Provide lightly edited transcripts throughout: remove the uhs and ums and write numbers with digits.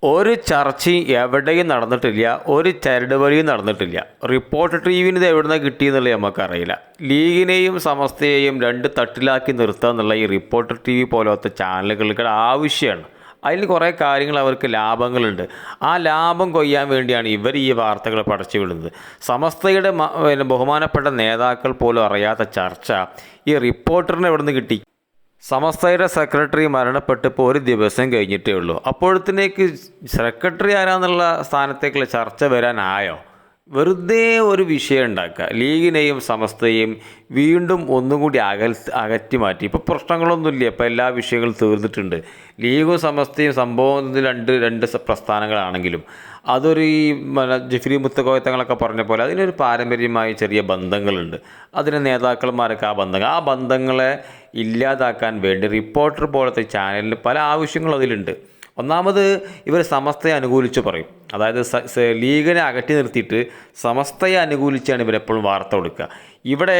ഒരു ചർച്ചയും എവിടെയും നടന്നിട്ടില്ല, ഒരു ചരടുവലിയും നടന്നിട്ടില്ല. റിപ്പോർട്ടർ ടിവിന് ഇത് എവിടെ നിന്ന് കിട്ടിയെന്നുള്ളത് നമുക്കറിയില്ല. ലീഗിനെയും സമസ്തയെയും രണ്ട് തട്ടിലാക്കി നിർത്തുക എന്നുള്ള ഈ റിപ്പോർട്ടർ ടി വി പോലത്തെ ചാനലുകൾക്ക് ആവശ്യമാണ്. അതിൽ കുറേ കാര്യങ്ങൾ അവർക്ക് ലാഭങ്ങളുണ്ട്. ആ ലാഭം കൊയ്യാൻ വേണ്ടിയാണ് ഇവർ ഈ വാർത്തകൾ പടച്ചു വിടുന്നത്. സമസ്തയുടെ ബഹുമാനപ്പെട്ട നേതാക്കൾ പോലും അറിയാത്ത ചർച്ച ഈ റിപ്പോർട്ടറിന് എവിടെ നിന്ന് കിട്ടി? സമസ്തയുടെ സെക്രട്ടറി മരണപ്പെട്ടിപ്പോൾ ഒരു ദിവസം കഴിഞ്ഞിട്ടേ ഉള്ളൂ. അപ്പോഴത്തേക്ക് സെക്രട്ടറി ആരാന്നുള്ള സ്ഥാനത്തേക്കുള്ള ചർച്ച വരാനായോ? വെറുതെ ഒരു വിഷയം ഉണ്ടാക്കുക, ലീഗിനെയും സമസ്തയെയും വീണ്ടും ഒന്നും കൂടി അകറ്റി മാറ്റി. ഇപ്പോൾ പ്രശ്നങ്ങളൊന്നുമില്ല, ഇപ്പോൾ എല്ലാ വിഷയങ്ങളും തീർന്നിട്ടുണ്ട്. ലീഗും സമസ്തയും സംഭവം രണ്ട് പ്രസ്ഥാനങ്ങളാണെങ്കിലും അതൊരു ഈ ജിഫ്രി മുത്തക്കോയത്തങ്ങളൊക്കെ പറഞ്ഞ പോലെ അതിനൊരു പാരമ്പര്യമായി ചെറിയ ബന്ധങ്ങളുണ്ട്. അതിന് നേതാക്കന്മാരൊക്കെ ആ ബന്ധങ്ങളെ ഇല്ലാതാക്കാൻ വേണ്ടി റിപ്പോർട്ടർ പോലത്തെ ചാനലിൽ പല ആവശ്യങ്ങളും അതിലുണ്ട്. ഒന്നാമത് ഇവർ സമസ്തയെ അനുകൂലിച്ച് പറയും. അതായത് ലീഗിനെ അകറ്റി നിർത്തിയിട്ട് സമസ്തയെ അനുകൂലിച്ചാണ് ഇവരെപ്പോഴും വാർത്ത കൊടുക്കുക. ഇവിടെ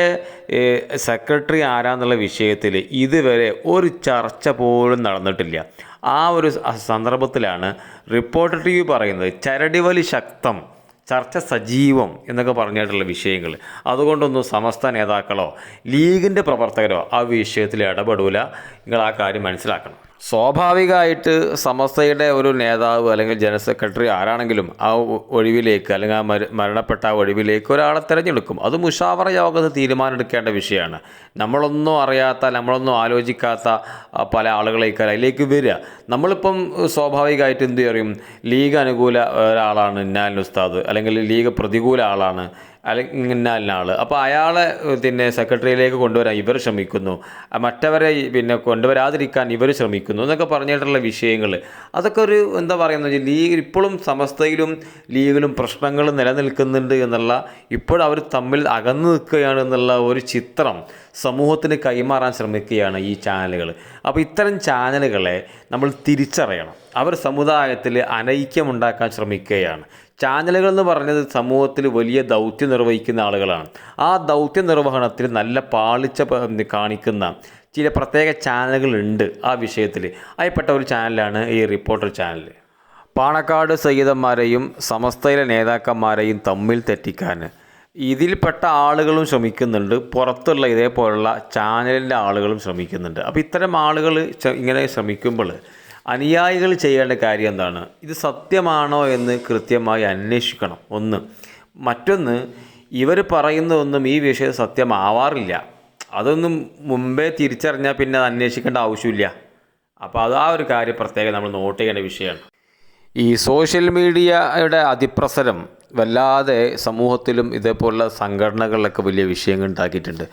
സെക്രട്ടറി ആരാന്നുള്ള വിഷയത്തിൽ ഇതുവരെ ഒരു ചർച്ച പോലും നടന്നിട്ടില്ല. ആ ഒരു സന്ദർഭത്തിലാണ് റിപ്പോർട്ടർ ടി വി പറയുന്നത് ചരടിവലി ശക്തം, ചർച്ച സജീവം എന്നൊക്കെ പറഞ്ഞിട്ടുള്ള വിഷയങ്ങൾ. അതുകൊണ്ടൊന്നും സമസ്ത നേതാക്കളോ ലീഗിൻ്റെ പ്രവർത്തകരോ ആ വിഷയത്തിൽ ഇടപെടില്ല. നിങ്ങൾ ആ കാര്യം മനസ്സിലാക്കണം. സ്വാഭാവികമായിട്ട് സമസ്തയുടെ ഒരു നേതാവ് അല്ലെങ്കിൽ ജനറൽ സെക്രട്ടറി ആരാണെങ്കിലും ആ ഒഴിവിലേക്ക് അല്ലെങ്കിൽ ആ മരണപ്പെട്ട ആ ഒഴിവിലേക്ക് ഒരാളെ തിരഞ്ഞെടുക്കും. അത് മുഷാവറ യോഗത്തിൽ തീരുമാനമെടുക്കേണ്ട വിഷയമാണ്. നമ്മളൊന്നും അറിയാത്ത, നമ്മളൊന്നും ആലോചിക്കാത്ത പല ആളുകളേക്കാൾ അതിലേക്ക് വരിക. നമ്മളിപ്പം സ്വാഭാവികമായിട്ട് എന്ത് പറയും? ലീഗ് അനുകൂല ഒരാളാണ് ഇന്നാലിന് ഉസ്താദ്, അല്ലെങ്കിൽ ലീഗ് പ്രതികൂല ആളാണ് അല്ലെങ്കിൽ ഇന്നാലിന് ആൾ. അപ്പോൾ അയാളെ സെക്രട്ടറിയിലേക്ക് കൊണ്ടുവരാൻ ഇവർ ശ്രമിക്കുന്നു, മറ്റവരെ കൊണ്ടുവരാതിരിക്കാൻ ഇവർ ശ്രമിക്കുന്നു എന്നൊക്കെ പറഞ്ഞിട്ടുള്ള വിഷയങ്ങൾ. അതൊക്കെ ഒരു എന്താ പറയുന്നത്, ലീഗ് ഇപ്പോഴും സമസ്തയിലും ലീഗിലും പ്രശ്നങ്ങൾ നിലനിൽക്കുന്നുണ്ട് എന്നുള്ള, ഇപ്പോഴും അവർ തമ്മിൽ അകന്നു നിൽക്കുകയാണ് എന്നുള്ള ഒരു ചിത്രം സമൂഹത്തിന് കൈമാറാൻ ശ്രമിക്കുകയാണ് ഈ ചാനലുകൾ. അപ്പോൾ ഇത്തരം ചാനലുകളെ നമ്മൾ തിരിച്ചറിയണം. അവർ സമുദായത്തിൽ അനൈക്യമുണ്ടാക്കാൻ ശ്രമിക്കുകയാണ്. ചാനലുകൾ എന്ന് പറഞ്ഞത് സമൂഹത്തിൽ വലിയ ദൗത്യം നിർവഹിക്കുന്ന ആളുകളാണ്. ആ ദൗത്യ നിർവഹണത്തിൽ നല്ല പാളിച്ച കാണിക്കുന്ന ചില പ്രത്യേക ചാനലുകളുണ്ട്. ആ വിഷയത്തിൽ അതിൽപ്പെട്ട ഒരു ചാനലാണ് ഈ റിപ്പോർട്ടർ ചാനൽ. പാണക്കാട് സയ്യിദന്മാരെയും സമസ്തയിലെ നേതാക്കന്മാരെയും തമ്മിൽ തെറ്റിക്കാൻ ഇതിൽപ്പെട്ട ആളുകളും ശ്രമിക്കുന്നുണ്ട്, പുറത്തുള്ള ഇതേപോലുള്ള ചാനലിൻ്റെ ആളുകളും ശ്രമിക്കുന്നുണ്ട്. അപ്പോൾ ഇത്തരം ആളുകൾ ഇങ്ങനെ ശ്രമിക്കുമ്പോൾ അനുയായികൾ ചെയ്യേണ്ട കാര്യം എന്താണ്? ഇത് സത്യമാണോ എന്ന് കൃത്യമായി അന്വേഷിക്കണം. ഒന്ന്. മറ്റൊന്ന്, ഇവർ പറയുന്നതൊന്നും ഈ വിഷയം സത്യമാവാറില്ല. അതൊന്നും മുമ്പേ തിരിച്ചറിഞ്ഞാൽ പിന്നെ അത് അന്വേഷിക്കേണ്ട ആവശ്യമില്ല. അപ്പോൾ ആ ഒരു കാര്യം പ്രത്യേകം നമ്മൾ നോട്ട് ചെയ്യേണ്ട വിഷയമാണ്. ഈ സോഷ്യൽ മീഡിയയുടെ അതിപ്രസരം വല്ലാതെ സമൂഹത്തിലും ഇതേപോലുള്ള സംഘടനകളിലൊക്കെ വലിയ വിഷയങ്ങൾ ഉണ്ടാക്കിയിട്ടുണ്ട്.